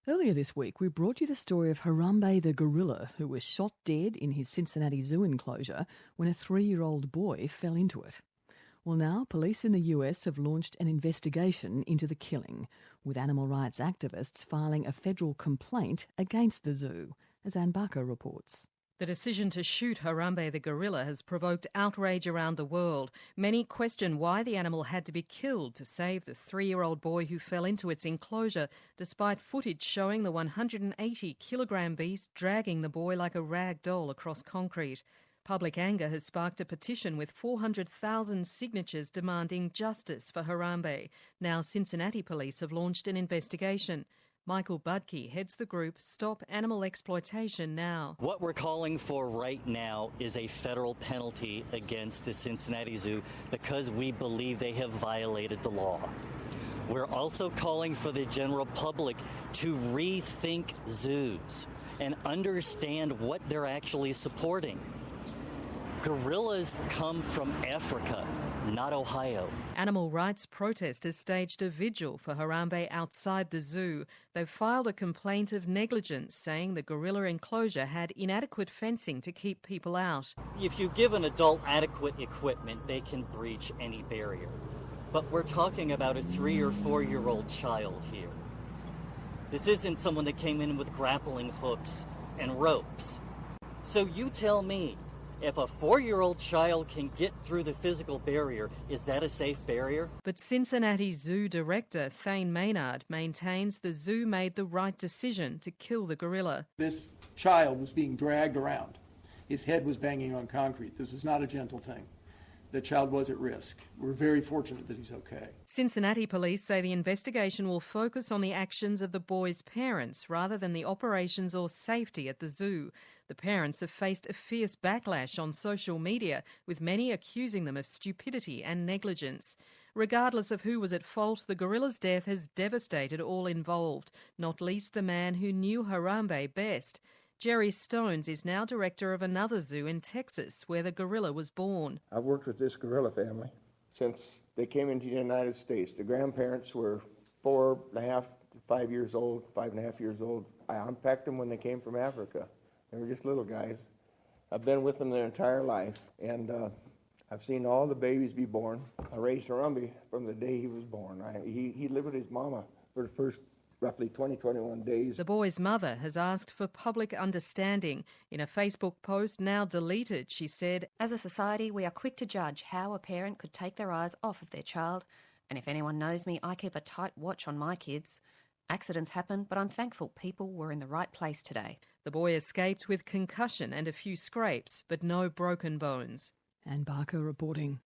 Earlier this week, we brought you the story of Harambe the gorilla, who was shot dead in his Cincinnati zoo enclosure when a 3-year-old boy fell into it. Well, now police in the US have launched an investigation into the killing, with animal rights activists filing a federal complaint against the zoo, as Anne Barker reports. The decision to shoot Harambe the gorilla has provoked outrage around the world. Many question why the animal had to be killed to save the 3-year-old boy who fell into its enclosure, despite footage showing the 180-kilogram beast dragging the boy like a rag doll across concrete. Public anger has sparked a petition with 400,000 signatures demanding justice for Harambe. Now Cincinnati police have launched an investigation. Michael Budke heads the group Stop Animal Exploitation Now. What we're calling for right now is a federal penalty against the Cincinnati Zoo because we believe they have violated the law. We're also calling for the general public to rethink zoos and understand what they're actually supporting. Gorillas come from Africa, not Ohio. Animal rights protesters staged a vigil for Harambe outside the zoo. They've filed a complaint of negligence, saying the gorilla enclosure had inadequate fencing to keep people out. If you give an adult adequate equipment, they can breach any barrier. But we're talking about a 3 or 4-year-old child here. This isn't someone that came in with grappling hooks and ropes. So you tell me, if a 4-year-old child can get through the physical barrier, is that a safe barrier? But Cincinnati Zoo director Thane Maynard maintains the zoo made the right decision to kill the gorilla. This child was being dragged around. His head was banging on concrete. This was not a gentle thing. The child was at risk. We're very fortunate that he's okay. Cincinnati police say the investigation will focus on the actions of the boy's parents rather than the operations or safety at the zoo. The parents have faced a fierce backlash on social media, with many accusing them of stupidity and negligence. Regardless of who was at fault, the gorilla's death has devastated all involved, not least the man who knew Harambe best. Jerry Stones is now director of another zoo in Texas where the gorilla was born. I've worked with this gorilla family since they came into the United States. The grandparents were 4.5 to 5 years old, 5.5 years old. I unpacked them when they came from Africa. They were just little guys. I've been with them their entire life, and I've seen all the babies be born. I raised Harambe from the day he was born. He lived with his mama for the first roughly 21 days. The boy's mother has asked for public understanding. In a Facebook post now deleted, she said, "As a society, we are quick to judge how a parent could take their eyes off of their child. And if anyone knows me, I keep a tight watch on my kids. Accidents happen, but I'm thankful people were in the right place today." The boy escaped with concussion and a few scrapes, but no broken bones. Anne Barker reporting.